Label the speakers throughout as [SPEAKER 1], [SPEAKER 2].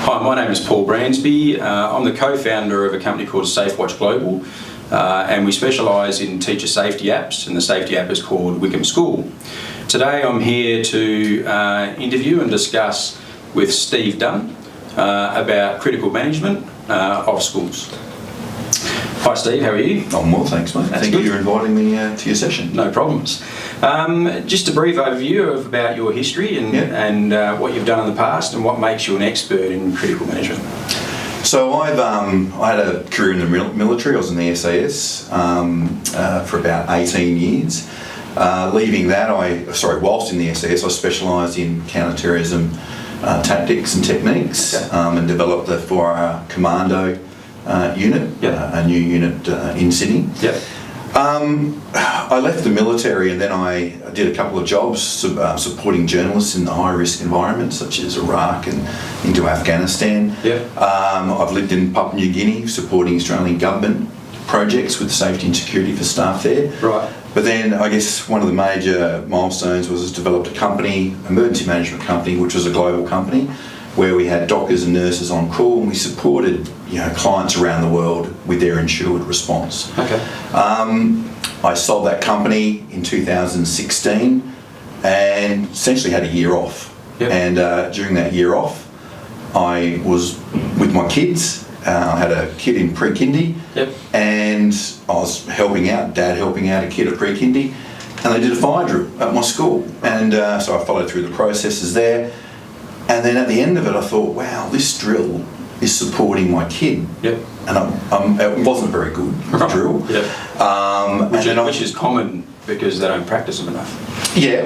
[SPEAKER 1] Hi, my name is Paul Bransby. I'm the co-founder of a company called SafeWatch Global, and we specialise in teacher safety apps, and the safety app is called Wihkum School. Today I'm here to interview and discuss with Steve Dunn about critical management of schools. Hi Steve, how are you?
[SPEAKER 2] I'm well, thanks mate. Thank you for inviting me to your session.
[SPEAKER 1] No problems. Just a brief overview of about your history and what you've done in the past and what makes you an expert in critical management.
[SPEAKER 2] So I had a career in the military. I was in the SAS for about 18 years. Leaving that, whilst in the SAS, I specialised in counter-terrorism tactics and techniques, and developed the 4-hour commando unit, a new unit in Sydney. I left the military and then I did a couple of jobs supporting journalists in the high-risk environments such as Iraq and into Afghanistan. I've lived in Papua New Guinea supporting Australian government projects with safety and security for staff there. But then I guess one of the major milestones was developed a company, emergency management company, which was a global company, where we had doctors and nurses on call, and we supported clients around the world with their insured response. I sold that company in 2016 and essentially had a year off. And during that year off, I was with my kids. I had a kid in pre-kindy, and I was helping out a kid at pre-kindy, and they did a fire drill at my school, and so I followed through the processes there. And then at the end of it, I thought, wow, this drill is supporting my kid. And it wasn't a very good drill.
[SPEAKER 1] Which is common because they don't practice them enough.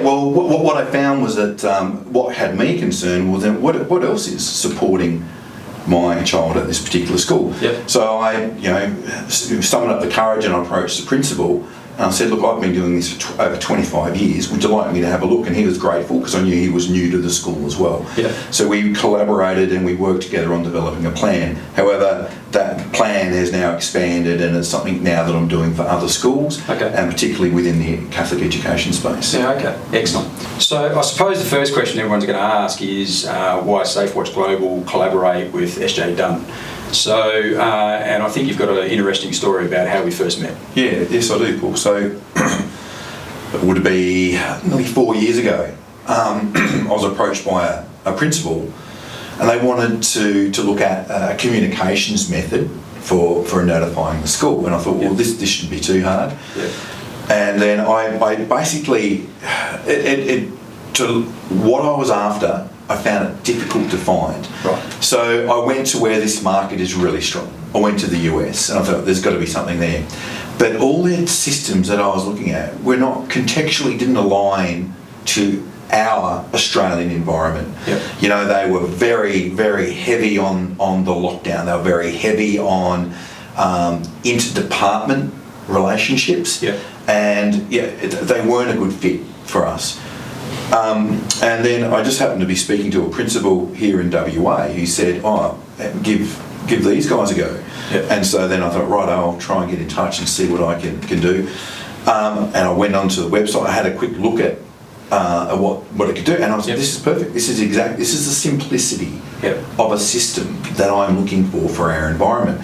[SPEAKER 2] Well, what I found was that what had me concerned was then what else is supporting my child at this particular school. So I, summoned up the courage and I approached the principal. And I said, look, I've been doing this for over 25 years. Would you like me to have a look? And he was grateful because I knew he was new to the school as well. So we collaborated and we worked together on developing a plan. However, that plan has now expanded and it's something now that I'm doing for other schools, and particularly within the Catholic education space.
[SPEAKER 1] Excellent. So I suppose the first question everyone's going to ask is why SafeWatch Global collaborate with SJ Dunn? So, and I think you've got an interesting story about how we first met.
[SPEAKER 2] Yes, I do, Paul. So, it would be nearly 4 years ago. I was approached by a principal, and they wanted to look at a communications method for notifying the school. And I thought, well, this shouldn't be too hard. And then I basically, to what I was after, I found it difficult to find. So I went to where this market is really strong. I went to the US and I thought there's got to be something there. But all the systems that I was looking at were not contextually, didn't align to our Australian environment. They were very, very heavy on the lockdown. They were very heavy on interdepartment relationships. And they weren't a good fit for us. And then I just happened to be speaking to a principal here in WA who said, give these guys a go. And so then I thought, right, I'll try and get in touch and see what I can do. And I went onto the website, I had a quick look at what it could do, and I was like, this is perfect. This is the simplicity of a system that I'm looking for our environment.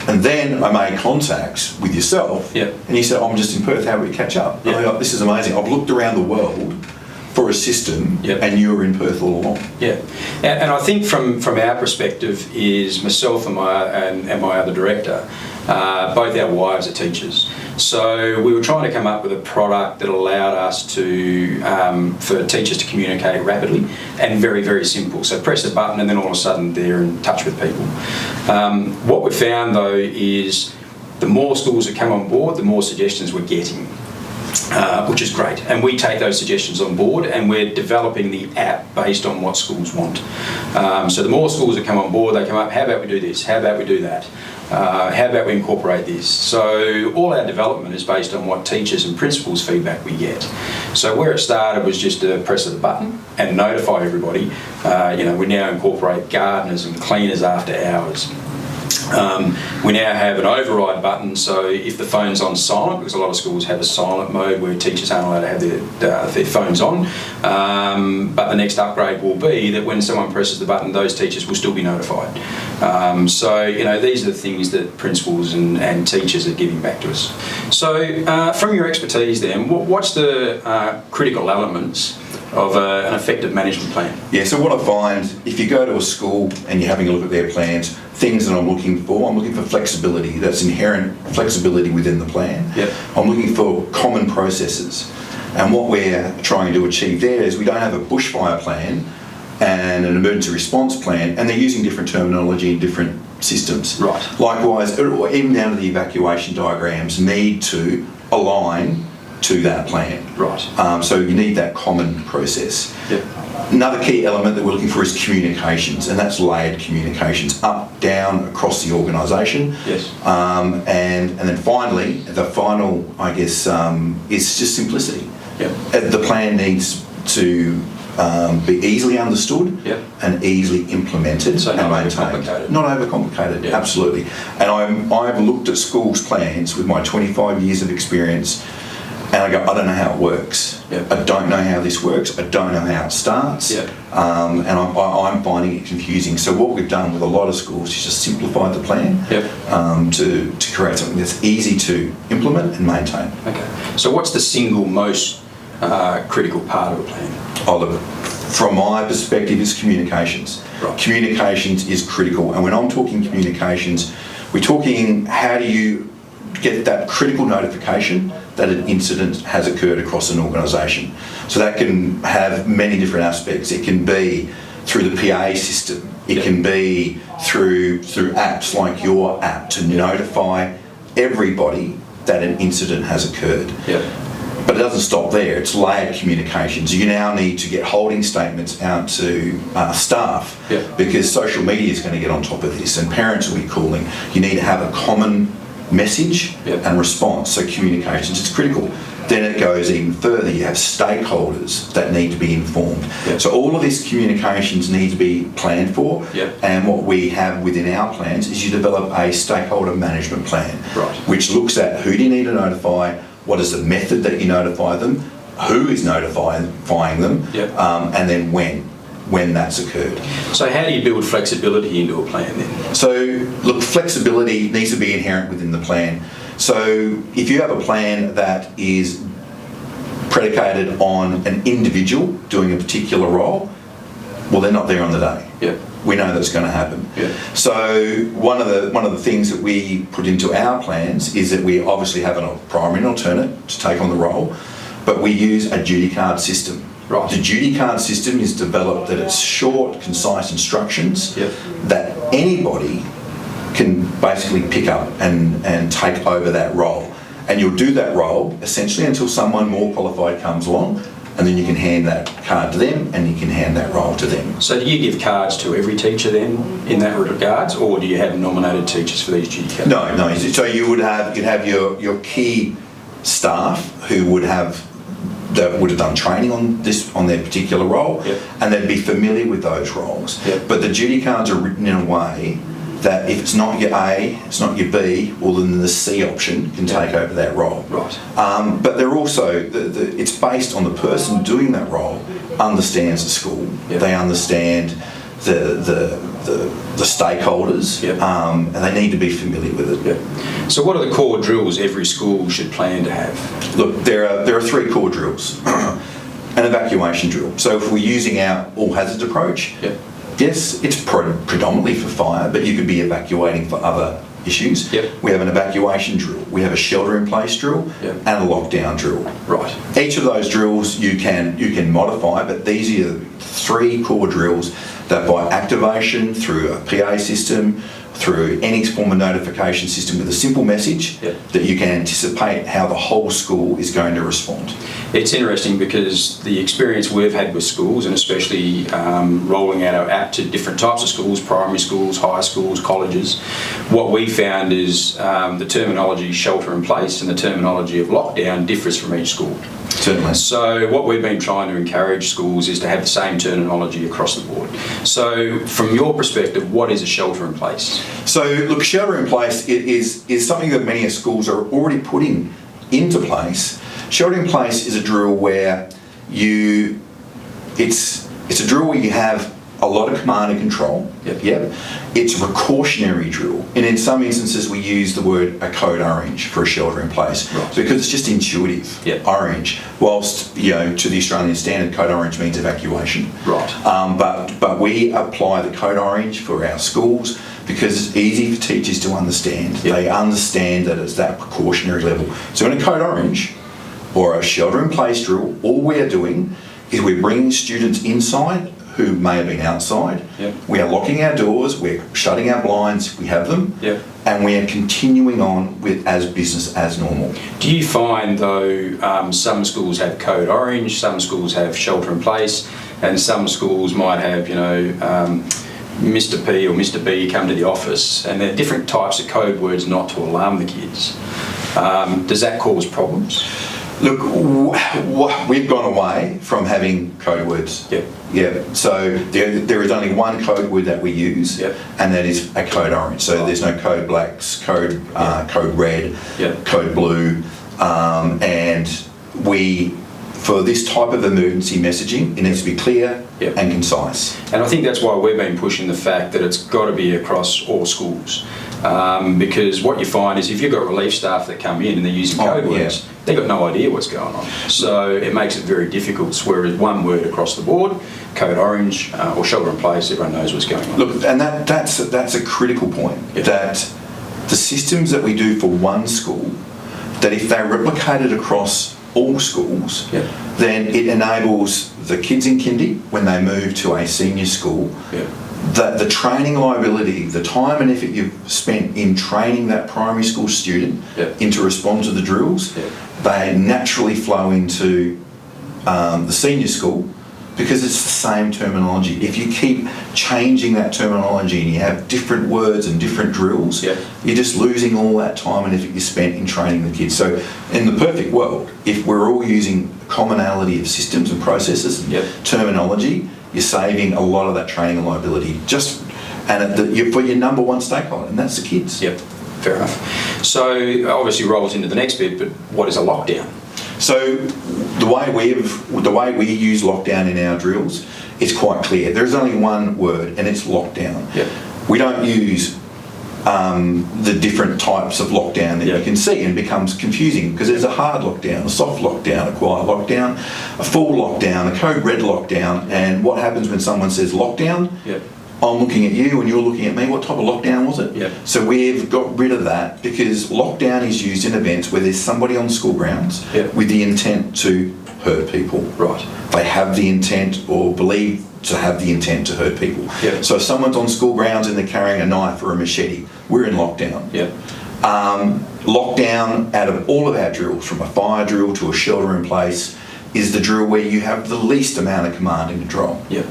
[SPEAKER 2] And then I made contacts with yourself, and you said, I'm just in Perth, how do we catch up? And I thought, this is amazing. I've looked around the world for a system, and you're in Perth all along.
[SPEAKER 1] And I think from our perspective is myself and my other director, both our wives are teachers. So we were trying to come up with a product that allowed us to for teachers to communicate rapidly and very, very simple. So press a button and then all of a sudden they're in touch with people. What we found though is the more schools that come on board, the more suggestions we're getting. Which is great, and we take those suggestions on board and we're developing the app based on what schools want. So the more schools that come on board, they come up, how about we do this, how about we do that, how about we incorporate this. So all our development is based on what teachers and principals feedback we get. So where it started was just a press of the button and notify everybody. We now incorporate gardeners and cleaners after hours. We now have an override button, so if the phone's on silent, because a lot of schools have a silent mode where teachers aren't allowed to have their phones on, but the next upgrade will be that when someone presses the button, those teachers will still be notified. So these are the things that principals and teachers are giving back to us. So from your expertise then, what's the critical elements of an effective management plan?
[SPEAKER 2] Yeah, so what I find, if you go to a school and you're having a look at their plans, things that I'm looking for flexibility, that's inherent flexibility within the plan.
[SPEAKER 1] Yep.
[SPEAKER 2] I'm looking for common processes. And what we're trying to achieve there is we don't have a bushfire plan and an emergency response plan, and they're using different terminology in different systems.
[SPEAKER 1] Right.
[SPEAKER 2] Likewise, even down to the evacuation diagrams need to align to that plan.
[SPEAKER 1] Right.
[SPEAKER 2] So you need that common process.
[SPEAKER 1] Yep.
[SPEAKER 2] Another key element that we're looking for is communications, and that's layered communications, up, down, across the organisation.
[SPEAKER 1] Yes.
[SPEAKER 2] And then finally, the final, I guess, is just simplicity.
[SPEAKER 1] Yep.
[SPEAKER 2] The plan needs to be easily understood.
[SPEAKER 1] Yep.
[SPEAKER 2] And easily implemented
[SPEAKER 1] so
[SPEAKER 2] and
[SPEAKER 1] not
[SPEAKER 2] maintained.
[SPEAKER 1] Overcomplicated.
[SPEAKER 2] Not overcomplicated,
[SPEAKER 1] Yep.
[SPEAKER 2] absolutely. And I've looked at schools' plans with my 25 years of experience, and I go, I don't know how it works.
[SPEAKER 1] Yep.
[SPEAKER 2] I don't know how this works. I don't know how it starts.
[SPEAKER 1] Yep.
[SPEAKER 2] And I'm finding it confusing. So what we've done with a lot of schools is just simplify the plan.
[SPEAKER 1] Yep.
[SPEAKER 2] To create something that's easy to implement and maintain.
[SPEAKER 1] Okay. So what's the single most critical part of a plan?
[SPEAKER 2] Oh, look, from my perspective, it's communications.
[SPEAKER 1] Right.
[SPEAKER 2] Communications is critical. And when I'm talking communications, we're talking how do you get that critical notification that an incident has occurred across an organisation. So that can have many different aspects. It can be through the PA system. It can be through apps like your app to notify everybody that an incident has occurred.
[SPEAKER 1] Yep.
[SPEAKER 2] But it doesn't stop there. It's layered communications. You now need to get holding statements out to staff.
[SPEAKER 1] Yep.
[SPEAKER 2] Because social media is going to get on top of this and parents will be calling. You need to have a common message.
[SPEAKER 1] Yep.
[SPEAKER 2] And response. So communications is critical. Then it goes even further. You have stakeholders that need to be informed.
[SPEAKER 1] Yep.
[SPEAKER 2] So all of these communications need to be planned for.
[SPEAKER 1] Yep.
[SPEAKER 2] And what we have within our plans is you develop a stakeholder management plan.
[SPEAKER 1] Right.
[SPEAKER 2] Which looks at who do you need to notify, what is the method that you notify them, who is notifying them,
[SPEAKER 1] Yep.
[SPEAKER 2] And then when that's occurred.
[SPEAKER 1] So how do you build flexibility into a plan then?
[SPEAKER 2] So look, flexibility needs to be inherent within the plan. So if you have a plan that is predicated on an individual doing a particular role, well, they're not there on the day.
[SPEAKER 1] Yep.
[SPEAKER 2] We know that's going to happen.
[SPEAKER 1] Yep.
[SPEAKER 2] So one of the things that we put into our plans is that we obviously have a primary and alternate to take on the role, but we use a duty card system.
[SPEAKER 1] Right.
[SPEAKER 2] The duty card system is developed that it's short, concise instructions.
[SPEAKER 1] Yep.
[SPEAKER 2] That anybody can basically pick up and take over that role. And you'll do that role essentially until someone more qualified comes along, and then you can hand that card to them and you can hand that role to them.
[SPEAKER 1] So do you give cards to every teacher then in that regards, or do you have nominated teachers for these duty cards?
[SPEAKER 2] No. So you'd have your key staff who would have done training on their particular role.
[SPEAKER 1] Yep.
[SPEAKER 2] And they'd be familiar with those roles.
[SPEAKER 1] Yep.
[SPEAKER 2] But the duty cards are written in a way that if it's not your A, it's not your B, well then the C option can take over that role.
[SPEAKER 1] Right.
[SPEAKER 2] But they're also, it's based on the person doing that role understands the school.
[SPEAKER 1] Yep.
[SPEAKER 2] They understand the stakeholders.
[SPEAKER 1] Yep.
[SPEAKER 2] And they need to be familiar with it.
[SPEAKER 1] Yep. So what are the core drills every school should plan to have?
[SPEAKER 2] Look, there are three core drills. An evacuation drill. So if we're using our all hazards approach,
[SPEAKER 1] Yep.
[SPEAKER 2] yes, it's predominantly for fire, but you could be evacuating for other issues.
[SPEAKER 1] Yep.
[SPEAKER 2] We have an evacuation drill, we have a shelter-in-place drill,
[SPEAKER 1] Yep.
[SPEAKER 2] and a lockdown drill.
[SPEAKER 1] Right.
[SPEAKER 2] Each of those drills you can modify, but these are the three core drills that by activation through a PA system, through any form of notification system with a simple message,
[SPEAKER 1] Yep.
[SPEAKER 2] that you can anticipate how the whole school is going to respond.
[SPEAKER 1] It's interesting because the experience we've had with schools, and especially rolling out our app to different types of schools, primary schools, high schools, colleges, what we found is the terminology shelter in place and the terminology of lockdown differs from each school.
[SPEAKER 2] Certainly.
[SPEAKER 1] So what we've been trying to encourage schools is to have the same terminology across the board. So from your perspective, what is a shelter in place?
[SPEAKER 2] So look, shelter in place is something that many schools are already putting into place. Shelter in place is a drill where it's a drill where you have a lot of command and control. Yep. It's a precautionary drill, and in some instances we use the word a code orange for a shelter in place,
[SPEAKER 1] right,
[SPEAKER 2] because it's just intuitive.
[SPEAKER 1] Yep. Orange,
[SPEAKER 2] whilst to the Australian standard, code orange means evacuation.
[SPEAKER 1] Right.
[SPEAKER 2] But we apply the code orange for our schools because it's easy for teachers to understand.
[SPEAKER 1] Yep.
[SPEAKER 2] They understand that it's that precautionary level. So in a code orange or a shelter in place drill, all we're doing is we're bringing students inside who may have been outside.
[SPEAKER 1] Yep.
[SPEAKER 2] We are locking our doors, we're shutting our blinds if we have them,
[SPEAKER 1] yep,
[SPEAKER 2] and we are continuing on with as business as normal.
[SPEAKER 1] Do you find though some schools have code orange, some schools have shelter in place, and some schools might have, Mr. P or Mr. B come to the office, and there are different types of code words not to alarm the kids? Does that cause problems?
[SPEAKER 2] Look, we've gone away from having code words.
[SPEAKER 1] Yep.
[SPEAKER 2] Yeah. So there is only one code word that we use,
[SPEAKER 1] yep,
[SPEAKER 2] and that is a code orange. So there's no code blacks, code red,
[SPEAKER 1] yep,
[SPEAKER 2] code blue, and for this type of emergency messaging, it needs to be clear, yep, and concise.
[SPEAKER 1] And I think that's why we've been pushing the fact that it's got to be across all schools. Because what you find is if you've got relief staff that come in and they're using code words, they've got no idea what's going on. So it makes it very difficult. Whereas one word across the board, code orange or shelter in place, everyone knows what's going on.
[SPEAKER 2] Look, and that's a critical point, yep, that the systems that we do for one school, that if they're replicated across all schools, yep, then it enables the kids in kindy when they move to a senior school, yep, that the training liability, the time and effort you've spent in training that primary school student, yep, into respond to the drills, yep, they naturally flow into the senior school because it's the same terminology. If you keep changing that terminology and you have different words and different drills, yep, you're just losing all that time and effort you spent in training the kids. So in the perfect world, if we're all using commonality of systems and processes and, yep, terminology, you're saving a lot of that training and liability for your number one stakeholder, and that's the kids.
[SPEAKER 1] Yep, fair enough. So obviously rolls into the next bit, but what is a lockdown?
[SPEAKER 2] So the way we use lockdown in our drills is quite clear. There's only one word, and it's lockdown.
[SPEAKER 1] Yep.
[SPEAKER 2] We don't use the different types of lockdown that, yep, you can see, and it becomes confusing because there's a hard lockdown, a soft lockdown, a quiet lockdown, a full lockdown, a code red lockdown, and what happens when someone says lockdown? Yep. I'm looking at you and you're looking at me, what type of lockdown was it? Yep. So we've got rid of that because lockdown is used in events where there's somebody on school grounds, yep, with the intent to hurt people. Right. They have the intent or believe to have the intent to hurt people. Yep. So if someone's on school grounds and they're carrying a knife or a machete, we're in lockdown. Yep. Lockdown, out of all of our drills, from a fire drill to a shelter in place, is the drill where you have the least amount of command and control. Yep.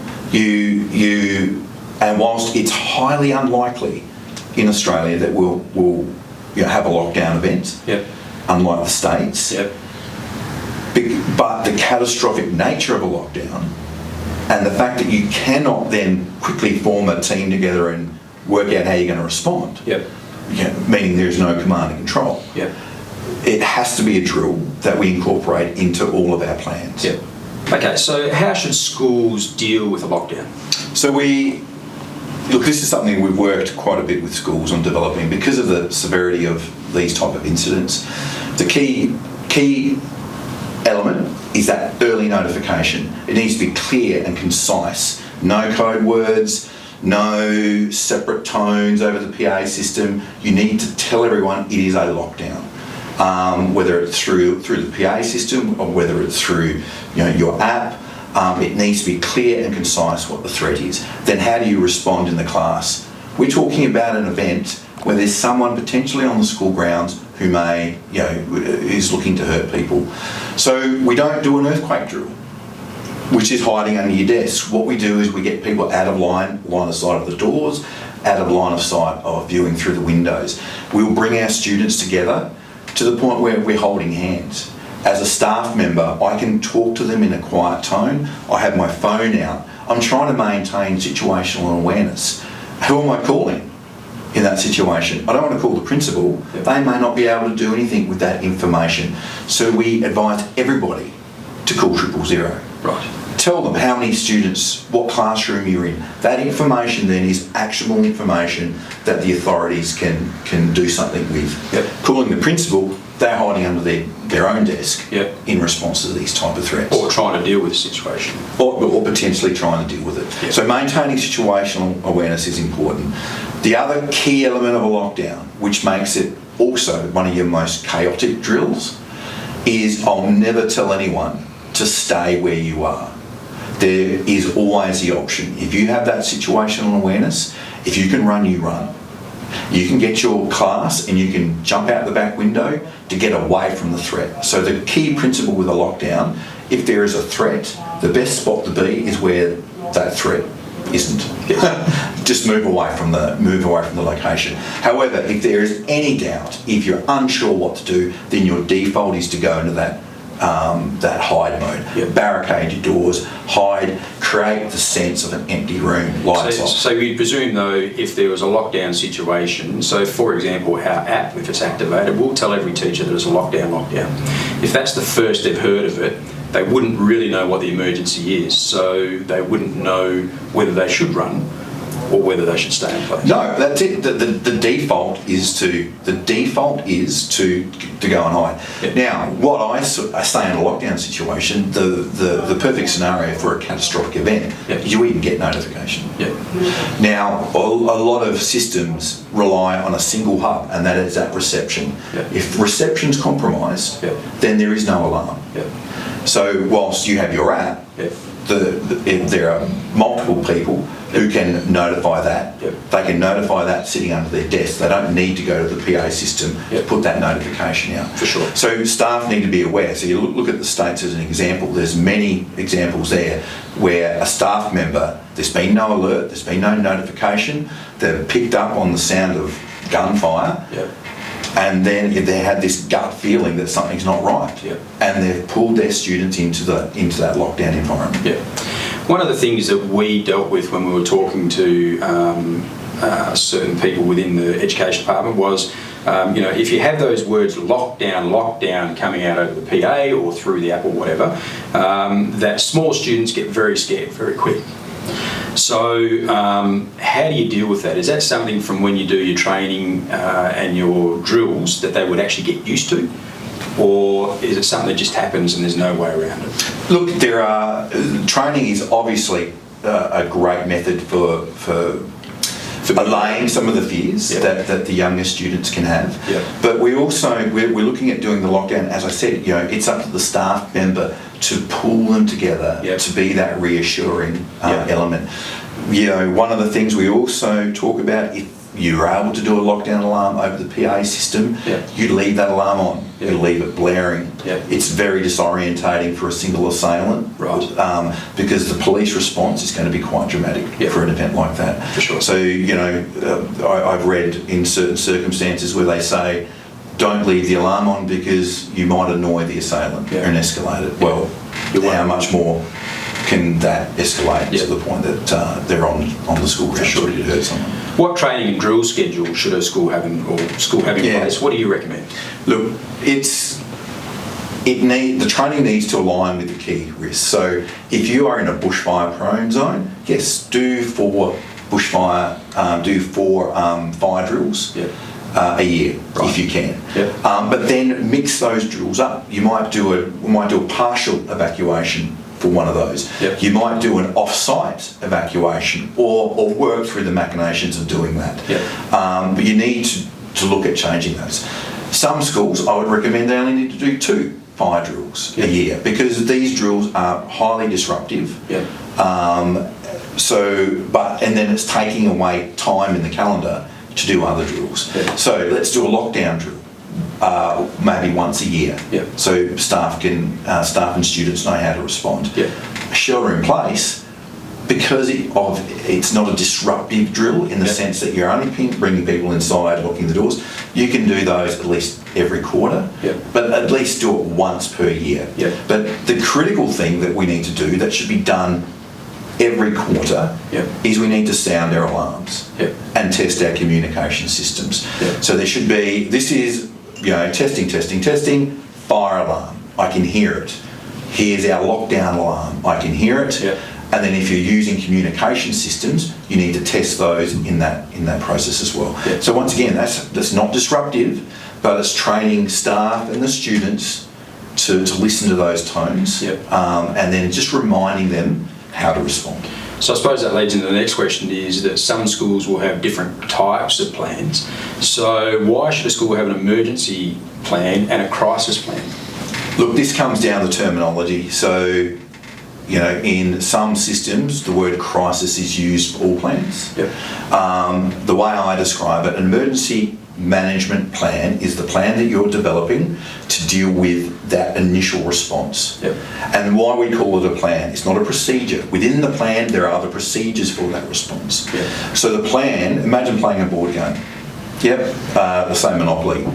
[SPEAKER 2] And whilst it's highly unlikely in Australia that we'll have a lockdown event, yep, unlike the States, yep, but the catastrophic nature of a lockdown and the fact that you cannot then quickly form a team together and work out how you're going to respond, yep, meaning there's no command and control, yep, it has to be a drill that we incorporate into all of our plans. Yep.
[SPEAKER 1] Okay, so how should schools deal with a lockdown? So
[SPEAKER 2] Look, this is something we've worked quite a bit with schools on developing because of the severity of these type of incidents. The key element is that early notification. It needs to be clear and concise. No code words, no separate tones over the PA system. You need to tell everyone it is a lockdown. Whether it's through the PA system or whether it's through your app. It needs to be clear and concise what the threat is. Then how do you respond in the class? We're talking about an event where there's someone potentially on the school grounds who is looking to hurt people. So we don't do an earthquake drill, which is hiding under your desk. What we do is we get people out of line of sight of the doors, out of line of sight of viewing through the windows. We'll bring our students together to the point where we're holding hands. As a staff member, I can talk to them in a quiet tone. I have my phone out. I'm trying to maintain situational awareness. Who am I calling? in that situation. I don't want to call the principal.
[SPEAKER 1] Yep.
[SPEAKER 2] They may not be able to do anything with that information. So we advise everybody to call 000.
[SPEAKER 1] Right.
[SPEAKER 2] Tell them how many students, what classroom you're in. That information then is actionable information that the authorities can do something with.
[SPEAKER 1] Yep.
[SPEAKER 2] Calling the principal, they're hiding under their own desk
[SPEAKER 1] Yep.
[SPEAKER 2] in response to these type of threats.
[SPEAKER 1] Or trying to deal with the situation.
[SPEAKER 2] Or potentially trying to deal with it.
[SPEAKER 1] Yep.
[SPEAKER 2] So maintaining situational awareness is important. The other key element of a lockdown, which makes it also one of your most chaotic drills, is I'll never tell anyone to stay where you are. There is always the option. If you have that situational awareness, if you can run, you run. You can get your class and you can jump out the back window to get away from the threat. So the key principle with a lockdown, if there is a threat, the best spot to be is where that threat isn't. Just move away from the location. However, if there is any doubt, if you're unsure what to do, then your default is to go into that hide mode.
[SPEAKER 1] Yep.
[SPEAKER 2] Barricade your doors, hide, create the sense of an empty room, lights off.
[SPEAKER 1] So we presume though, if there was a lockdown situation, so for example, our app, if it's activated, we'll tell every teacher that it's a lockdown. If that's the first they've heard of it, they wouldn't really know what the emergency is, so they wouldn't know whether they should run or whether they should stay in place.
[SPEAKER 2] No, that's it. The default is to go and hide.
[SPEAKER 1] Yep.
[SPEAKER 2] Now, what I say in a lockdown situation, the perfect scenario for a catastrophic event
[SPEAKER 1] Yep.
[SPEAKER 2] is you even get notification.
[SPEAKER 1] Yep.
[SPEAKER 2] Now, a lot of systems rely on a single hub, and that is that reception.
[SPEAKER 1] Yep.
[SPEAKER 2] If reception's compromised,
[SPEAKER 1] Yep.
[SPEAKER 2] then there is no alarm.
[SPEAKER 1] Yep.
[SPEAKER 2] So whilst you have your app,
[SPEAKER 1] Yep.
[SPEAKER 2] there are multiple people who can notify that.
[SPEAKER 1] Yep.
[SPEAKER 2] They can notify that sitting under their desk. They don't need to go to the PA system
[SPEAKER 1] Yep.
[SPEAKER 2] to put that notification out.
[SPEAKER 1] For sure.
[SPEAKER 2] So staff need to be aware. So you look at the States as an example. There's many examples there where a staff member, there's been no alert, there's been no notification, they've picked up on the sound of gunfire.
[SPEAKER 1] Yep.
[SPEAKER 2] And then they had this gut feeling that something's not right,
[SPEAKER 1] Yep.
[SPEAKER 2] and they've pulled their students into that lockdown environment.
[SPEAKER 1] Yeah. One of the things that we dealt with when we were talking to certain people within the education department was, if you have those words lockdown coming out over the PA or through the app or whatever, that small students get very scared very quick. So how do you deal with that? Is that something from when you do your training and your drills that they would actually get used to? Or is it something that just happens and there's no way around it?
[SPEAKER 2] Look, training is obviously a great method for allaying some of the fears
[SPEAKER 1] Yep.
[SPEAKER 2] that the younger students can have.
[SPEAKER 1] Yep.
[SPEAKER 2] But we're looking at doing the lockdown, as I said, it's up to the staff member to pull them together
[SPEAKER 1] Yep.
[SPEAKER 2] to be that reassuring
[SPEAKER 1] Yep.
[SPEAKER 2] element. One of the things we also talk about, if you're able to do a lockdown alarm over the PA system,
[SPEAKER 1] Yep.
[SPEAKER 2] you leave that alarm on.
[SPEAKER 1] Yep.
[SPEAKER 2] You leave it blaring.
[SPEAKER 1] Yep.
[SPEAKER 2] It's very disorientating for a single assailant,
[SPEAKER 1] Right.
[SPEAKER 2] because the police response is going to be quite dramatic
[SPEAKER 1] Yep.
[SPEAKER 2] for an event like that.
[SPEAKER 1] For sure.
[SPEAKER 2] So, I've read in certain circumstances where they say, don't leave the alarm on because you might annoy the assailant
[SPEAKER 1] Yep.
[SPEAKER 2] and escalate it. Well, how much more can that escalate
[SPEAKER 1] Yep.
[SPEAKER 2] to the point that they're on the school ground
[SPEAKER 1] sure.
[SPEAKER 2] ready to hurt someone?
[SPEAKER 1] What training and drill schedule should a school have in
[SPEAKER 2] Yeah.
[SPEAKER 1] place? What do you recommend?
[SPEAKER 2] Look, the training needs to align with the key risks. So if you are in a bushfire prone zone, yes, do 4 fire drills.
[SPEAKER 1] Yep.
[SPEAKER 2] A year,
[SPEAKER 1] Right.
[SPEAKER 2] if you can.
[SPEAKER 1] Yep.
[SPEAKER 2] But then mix those drills up. You might do a partial evacuation for one of those.
[SPEAKER 1] Yep.
[SPEAKER 2] You might do an off-site evacuation or work through the machinations of doing that.
[SPEAKER 1] Yep.
[SPEAKER 2] But you need to look at changing those. Some schools, I would recommend they only need to do 2 fire drills
[SPEAKER 1] Yep.
[SPEAKER 2] a year because these drills are highly disruptive.
[SPEAKER 1] Yep.
[SPEAKER 2] And then it's taking away time in the calendar to do other drills.
[SPEAKER 1] Yep.
[SPEAKER 2] So let's do a lockdown drill, maybe once a year.
[SPEAKER 1] Yep.
[SPEAKER 2] So staff and students know how to respond.
[SPEAKER 1] Yep.
[SPEAKER 2] Shelter in place, because it's not a disruptive drill in the
[SPEAKER 1] Yep.
[SPEAKER 2] sense that you're only bringing people inside, locking the doors. You can do those at least every quarter,
[SPEAKER 1] Yep.
[SPEAKER 2] but at least do it once per year.
[SPEAKER 1] Yep.
[SPEAKER 2] But the critical thing that we need to do that should be done every quarter
[SPEAKER 1] Yep.
[SPEAKER 2] is we need to sound our alarms
[SPEAKER 1] Yep.
[SPEAKER 2] and test our communication systems.
[SPEAKER 1] Yep.
[SPEAKER 2] So there should be, this is, testing, fire alarm, I can hear it. Here's our lockdown alarm, I can hear it.
[SPEAKER 1] Yep.
[SPEAKER 2] And then if you're using communication systems, you need to test those in that process as well.
[SPEAKER 1] Yep.
[SPEAKER 2] So once again, that's not disruptive, but it's training staff and the students to listen to those tones.
[SPEAKER 1] Yep.
[SPEAKER 2] And then just reminding them how to respond.
[SPEAKER 1] So I suppose that leads into the next question, is that some schools will have different types of plans. So why should a school have an emergency plan and a crisis plan?
[SPEAKER 2] Look, this comes down to terminology. So, in some systems, the word crisis is used for all plans.
[SPEAKER 1] Yep.
[SPEAKER 2] The way I describe it, an emergency management plan is the plan that you're developing to deal with that initial response.
[SPEAKER 1] Yep.
[SPEAKER 2] And why we call it a plan, it's not a procedure. Within the plan, there are other procedures for that response.
[SPEAKER 1] Yep.
[SPEAKER 2] So the plan, imagine playing a board game. Yep, the same Monopoly.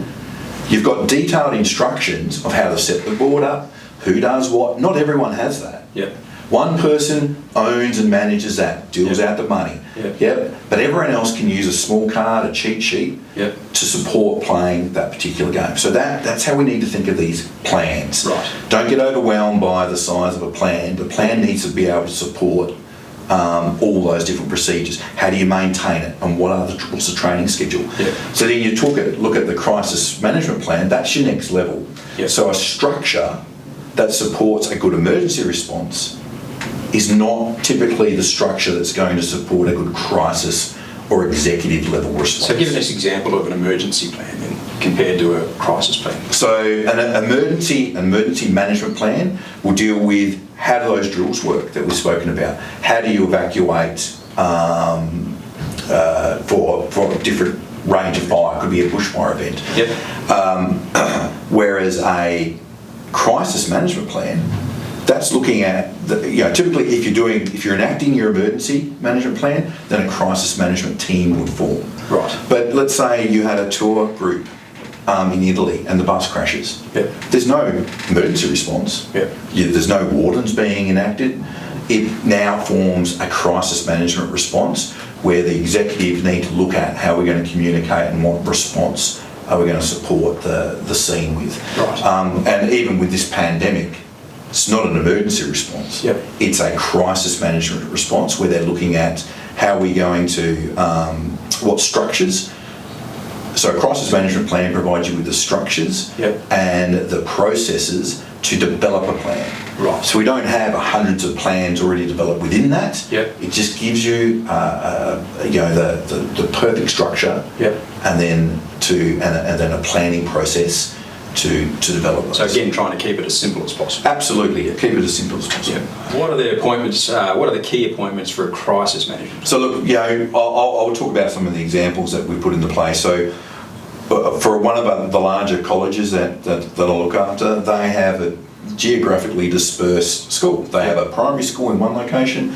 [SPEAKER 2] You've got detailed instructions of how to set the board up, who does what. Not everyone has that.
[SPEAKER 1] Yep.
[SPEAKER 2] One person owns and manages that, deals
[SPEAKER 1] Yep.
[SPEAKER 2] out the money.
[SPEAKER 1] Yep.
[SPEAKER 2] But everyone else can use a small card, a cheat sheet,
[SPEAKER 1] Yep.
[SPEAKER 2] to support playing that particular game. So that's how we need to think of these plans.
[SPEAKER 1] Right.
[SPEAKER 2] Don't get overwhelmed by the size of a plan. The plan needs to be able to support all those different procedures. How do you maintain it, and what's the training schedule?
[SPEAKER 1] Yep.
[SPEAKER 2] So then you look at the crisis management plan. That's your next level.
[SPEAKER 1] Yep.
[SPEAKER 2] So a structure that supports a good emergency response is not typically the structure that's going to support a good crisis or executive level response.
[SPEAKER 1] So give us an example of an emergency plan then, compared to a crisis plan.
[SPEAKER 2] So an emergency management plan will deal with how do those drills work that we've spoken about. How do you evacuate for a different range of fire? It could be a bushfire event.
[SPEAKER 1] Yep.
[SPEAKER 2] Whereas a crisis management plan, that's looking at typically if you're enacting your emergency management plan, then a crisis management team would form.
[SPEAKER 1] Right.
[SPEAKER 2] But let's say you had a tour group in Italy and the bus crashes.
[SPEAKER 1] Yep.
[SPEAKER 2] There's no emergency response.
[SPEAKER 1] Yep.
[SPEAKER 2] There's no wardens being enacted. It now forms a crisis management response where the executive need to look at how we're going to communicate and what response are we going to support the scene with.
[SPEAKER 1] Right.
[SPEAKER 2] And even with this pandemic, it's not an emergency response.
[SPEAKER 1] Yep.
[SPEAKER 2] It's a crisis management response where they're looking at how we're going to, what structures. So a crisis management plan provides you with the structures.
[SPEAKER 1] Yep.
[SPEAKER 2] And the processes to develop a plan.
[SPEAKER 1] Right.
[SPEAKER 2] So we don't have hundreds of plans already developed within that.
[SPEAKER 1] Yep.
[SPEAKER 2] It just gives you, the perfect structure.
[SPEAKER 1] Yep.
[SPEAKER 2] And then a planning process to develop those.
[SPEAKER 1] So again, trying to keep it as simple as possible.
[SPEAKER 2] Absolutely, yeah. Keep it as simple as possible.
[SPEAKER 1] Yep. What are the appointments? What are the key appointments for a crisis management?
[SPEAKER 2] So look, I'll talk about some of the examples that we put into place. So for one of the larger colleges that I look after, they have a geographically dispersed school. They have a primary school in one location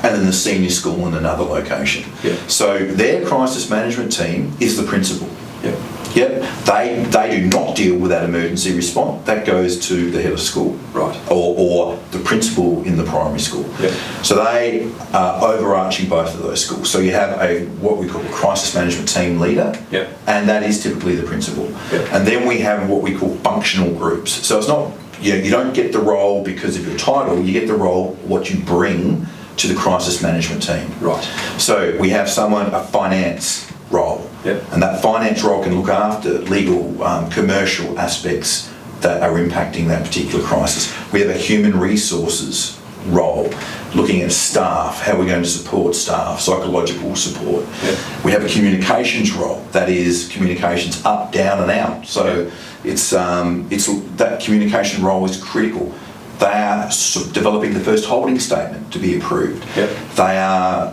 [SPEAKER 2] and then the senior school in another location.
[SPEAKER 1] Yep.
[SPEAKER 2] So their crisis management team is the principal.
[SPEAKER 1] Yep.
[SPEAKER 2] Yep, they do not deal with that emergency response. That goes to the head of school,
[SPEAKER 1] Right.
[SPEAKER 2] or the principal in the primary school.
[SPEAKER 1] Yep.
[SPEAKER 2] So they are overarching both of those schools. So you have what we call a crisis management team leader,
[SPEAKER 1] Yep.
[SPEAKER 2] and that is typically the principal.
[SPEAKER 1] Yep.
[SPEAKER 2] And then we have what we call functional groups. So it's not you don't get the role because of your title. You get the role what you bring to the crisis management team.
[SPEAKER 1] Right.
[SPEAKER 2] So we have a finance role.
[SPEAKER 1] Yep.
[SPEAKER 2] And that finance role can look after legal, commercial aspects that are impacting that particular crisis. We have a human resources role, looking at staff, how we're going to support staff, psychological support.
[SPEAKER 1] Yep.
[SPEAKER 2] We have a communications role, that is communications up, down and out. So it's that communication role is critical. They are developing the first holding statement to be approved.
[SPEAKER 1] Yep.
[SPEAKER 2] They are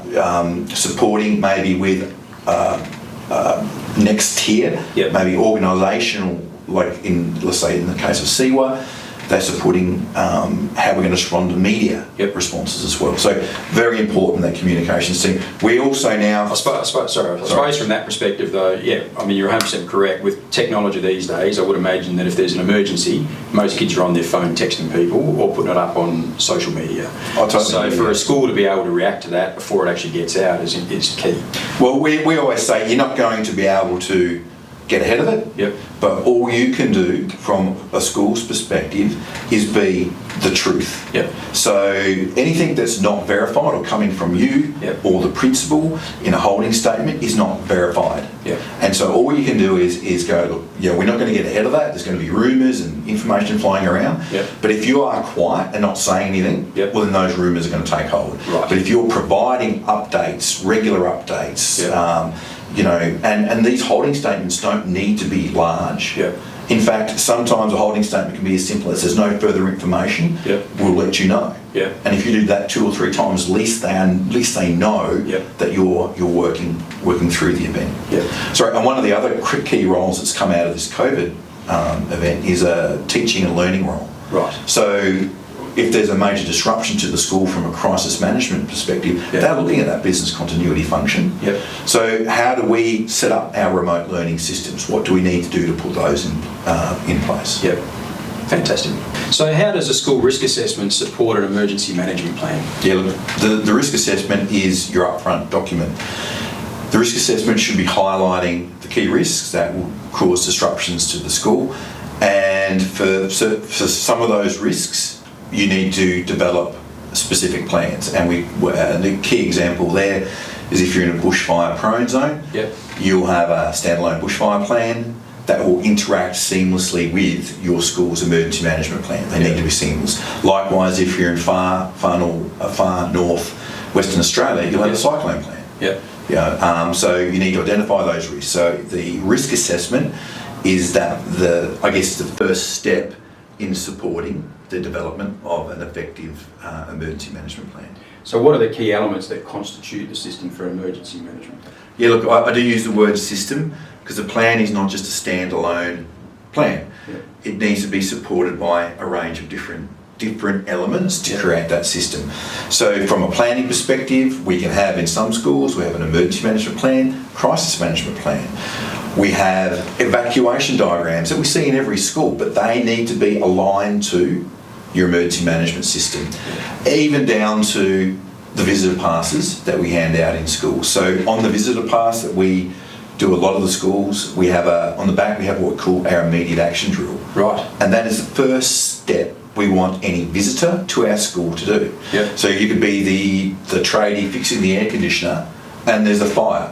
[SPEAKER 2] supporting maybe with next tier,
[SPEAKER 1] Yep.
[SPEAKER 2] maybe organisational, like let's say in the case of SEWA, They're supporting how we're going to respond to media responses as well. So very important, that communications team. We also now...
[SPEAKER 1] I suppose from that perspective though, I mean, you're 100% correct. With technology these days, I would imagine that if there's an emergency, most kids are on their phone texting people or putting it up on social media. So for a school to be able to react to that before it actually gets out is key.
[SPEAKER 2] Well, we always say you're not going to be able to get ahead of it, but all you can do from a school's perspective is be the truth. So anything that's not verified or coming from you or the principal in a holding statement is not verified. And so all you can do is go, look, we're not going to get ahead of that. There's going to be rumours and information flying around. But if you are quiet and not saying anything, well, then those rumours are going to take hold. But if you're providing updates, regular updates, and these holding statements don't need to be large. In fact, sometimes a holding statement can be as simple as there's no further information, we'll let you know. And if you do that 2 or 3 times, at least they know that you're working through the event. Sorry, and one of the other key roles that's come out of this COVID event is a teaching and learning role. So if there's a major disruption to the school from a crisis management perspective, they're looking at that business continuity function. So how do we set up our remote learning systems? What do we need to do to put those in place?
[SPEAKER 1] Fantastic. So how does a school risk assessment support an emergency management plan?
[SPEAKER 2] Look, the risk assessment is your upfront document. The risk assessment should be highlighting the key risks that will cause disruptions to the school, and for some of those risks, you need to develop specific plans. And the key example there is if you're in a bushfire prone zone, you'll have a standalone bushfire plan that will interact seamlessly with your school's emergency management plan. They need to be seamless. Likewise, if you're in far north Western Australia, you'll have a cyclone plan. So you need to identify those risks. So the risk assessment is the first step in supporting the development of an effective emergency management plan.
[SPEAKER 1] So what are the key elements that constitute the system for emergency management?
[SPEAKER 2] Look, I do use the word system because a plan is not just a standalone plan. It needs to be supported by a range of different elements to create that system. So from a planning perspective, we can have in some schools, we have an emergency management plan, crisis management plan. We have evacuation diagrams that we see in every school, but they need to be aligned to your emergency management system, even down to the visitor passes that we hand out in schools. So on the visitor pass that we do a lot of the schools, we have on the back we have what we call our immediate action drill. And that is the first step we want any visitor to our school to do. So you could be the tradie fixing the air conditioner and there's a fire.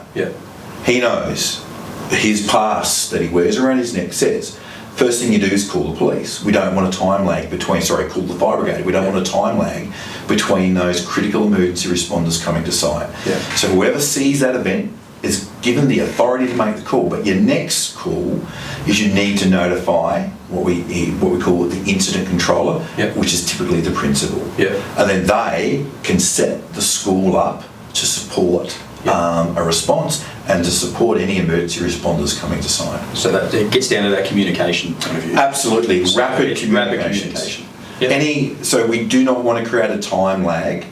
[SPEAKER 2] He knows his pass that he wears around his neck says, first thing you do is call the police. We don't want a time lag call the fire brigade. We don't want a time lag between those critical emergency responders coming to site. So whoever sees that event is given the authority to make the call, but your next call is you need to notify what we call the incident controller, which is typically the principal. And then they can set the school up to support a response and to support any emergency responders coming to site.
[SPEAKER 1] So that it gets down to that communication point of view.
[SPEAKER 2] Absolutely, rapid communication. So we do not want to create a time lag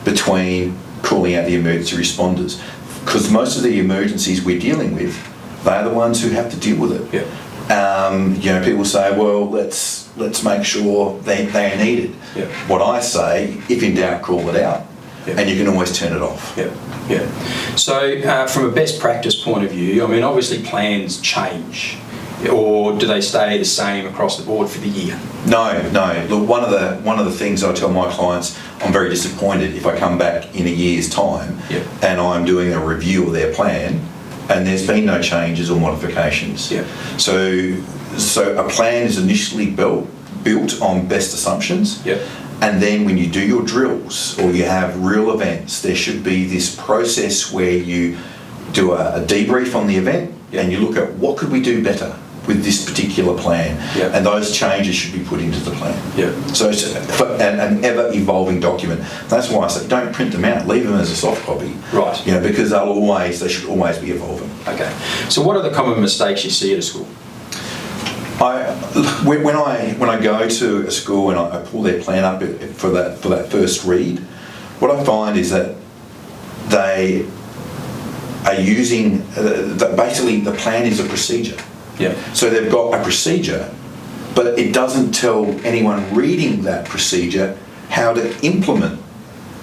[SPEAKER 2] between calling out the emergency responders, because most of the emergencies we're dealing with, they're the ones who have to deal with it. People say, well, let's make sure they are needed. What I say, if in doubt, call it out. And you can always turn it off. So
[SPEAKER 1] from a best practice point of view, I mean, obviously plans change, or do they stay the same across the board for the year?
[SPEAKER 2] No. Look, one of the things I tell my clients, I'm very disappointed if I come back in a year's time and I'm doing a review of their plan and there's been no changes or modifications. So a plan is initially built on best assumptions. And then when you do your drills or you have real events, there should be this process where you do a debrief on the event and you look at what could we do better with this particular plan, and those changes should be put into the plan. So it's an ever-evolving document. That's why I say don't print them out, leave them as a soft copy. Because they should always be evolving.
[SPEAKER 1] So what are the common mistakes you see at a school?
[SPEAKER 2] When I go to a school and I pull their plan up for that first read, what I find is that they are using basically the plan is a procedure.
[SPEAKER 1] Yeah.
[SPEAKER 2] So they've got a procedure, but it doesn't tell anyone reading that procedure how to implement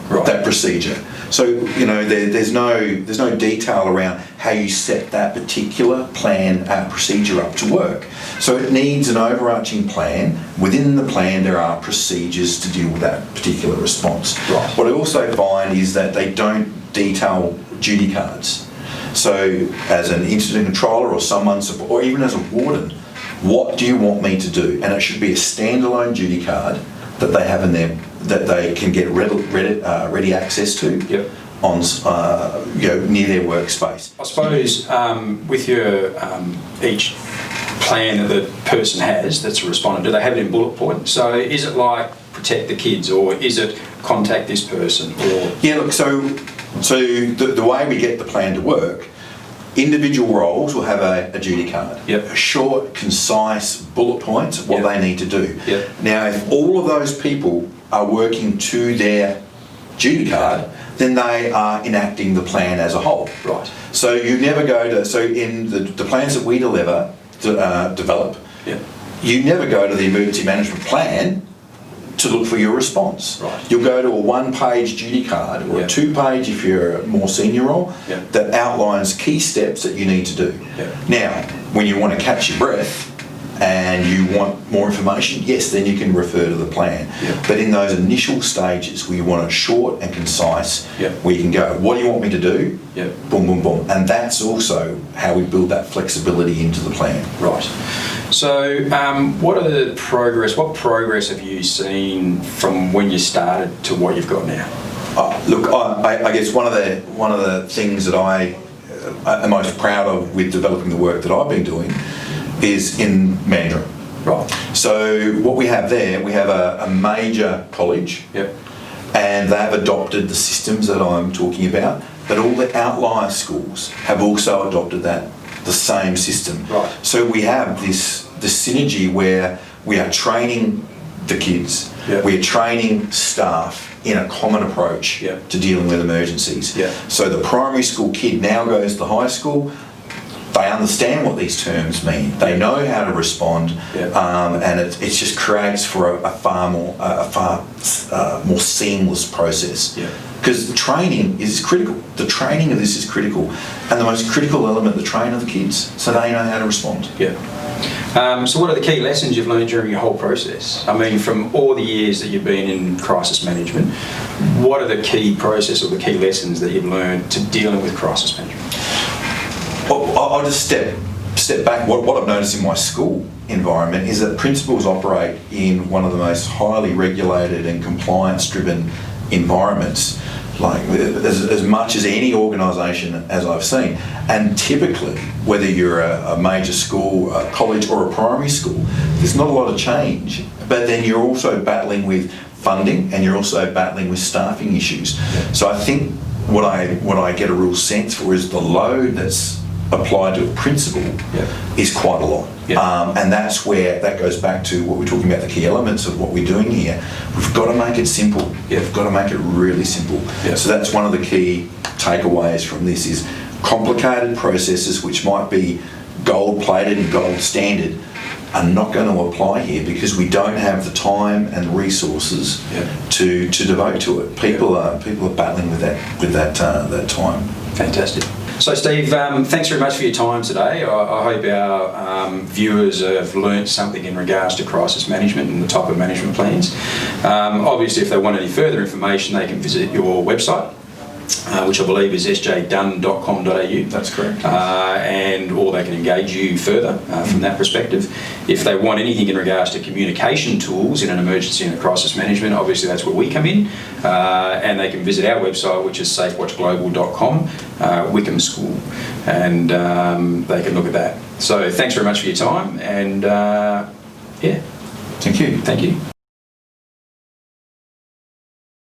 [SPEAKER 2] that procedure. So there's no detail around how you set that particular plan procedure up to work. So it needs an overarching plan. Within the plan there are procedures to deal with that particular response.
[SPEAKER 1] Right.
[SPEAKER 2] What I also find is that they don't detail duty cards. So as an incident controller or someone, or even as a warden, what do you want me to do? And it should be a standalone duty card that they have in there that they can get ready access to.
[SPEAKER 1] Yep.
[SPEAKER 2] On near their workspace.
[SPEAKER 1] I suppose with your each plan that the person has that's a respondent, do they have it in bullet points? So is it like protect the kids, or is it contact this person? Or
[SPEAKER 2] yeah, look. So the way we get the plan to work, individual roles will have a duty card.
[SPEAKER 1] Yep.
[SPEAKER 2] A short, concise bullet points of what they need to do.
[SPEAKER 1] Yep.
[SPEAKER 2] Now, if all of those people are working to their duty card, then they are enacting the plan as a whole.
[SPEAKER 1] Right.
[SPEAKER 2] So you never go to, so in the plans that we develop,
[SPEAKER 1] Yep.
[SPEAKER 2] you never go to the emergency management plan to look for your response.
[SPEAKER 1] Right.
[SPEAKER 2] You'll go to a one-page duty card or a two-page if you're a more senior role that outlines key steps that you need to do.
[SPEAKER 1] Yep.
[SPEAKER 2] Now, when you want to catch your breath and you want more information, yes, then you can refer to the plan.
[SPEAKER 1] Yep.
[SPEAKER 2] But in those initial stages where you want it short and concise,
[SPEAKER 1] Yep.
[SPEAKER 2] where you can go, what do you want me to do?
[SPEAKER 1] Yep.
[SPEAKER 2] Boom, boom, boom. And that's also how we build that flexibility into the plan.
[SPEAKER 1] Right. So what progress have you seen from when you started to what you've got now?
[SPEAKER 2] Look, I guess one of the things that I am most proud of with developing the work that I've been doing is in Mandurah.
[SPEAKER 1] Right.
[SPEAKER 2] So what we have there, we have a major college.
[SPEAKER 1] Yep.
[SPEAKER 2] And they have adopted the systems that I'm talking about, but all the outlier schools have also adopted the same system.
[SPEAKER 1] Right.
[SPEAKER 2] So we have this synergy where we are training the kids, we are training staff in a common approach to dealing with emergencies.
[SPEAKER 1] Yeah.
[SPEAKER 2] So the primary school kid now goes to high school. They understand what these terms mean. They know how to respond, and it just creates for a far more seamless process. Because the training is critical. The training of this is critical, and the most critical element, the training of the kids, so they know how to respond.
[SPEAKER 1] So what are the key lessons you've learned during your whole process? I mean, from all the years that you've been in crisis management, what are the key process or the key lessons that you've learned to dealing with crisis management?
[SPEAKER 2] Well, I'll just step back. What I've noticed in my school environment is that principals operate in one of the most highly regulated and compliance-driven environments, like as much as any organisation as I've seen. And typically, whether you're a major school, a college or a primary school, there's not a lot of change, but then you're also battling with funding and you're also battling with staffing issues. So I think what I get a real sense for is the load that's applied to a principal is quite a lot. And that's where that goes back to what we're talking about, the key elements of what we're doing here. We've got to make it simple. We've got to make it really simple. So that's one of the key takeaways from this is complicated processes which might be gold-plated and gold standard are not going to apply here because we don't have the time and resources to devote to it. People are battling with that time.
[SPEAKER 1] Fantastic. So Steve, thanks very much for your time today. I hope our viewers have learnt something in regards to crisis management and the type of management plans. Obviously, if they want any further information, they can visit your website, which I believe is sjdunn.com.au.
[SPEAKER 2] That's correct.
[SPEAKER 1] Or they can engage you further from that perspective. If they want anything in regards to communication tools in an emergency and a crisis management, obviously that's where we come in. And they can visit our website, which is safewatchglobal.com, Wihkum School, and they can look at that. So thanks very much for your time, and
[SPEAKER 2] Thank you.
[SPEAKER 1] Thank you.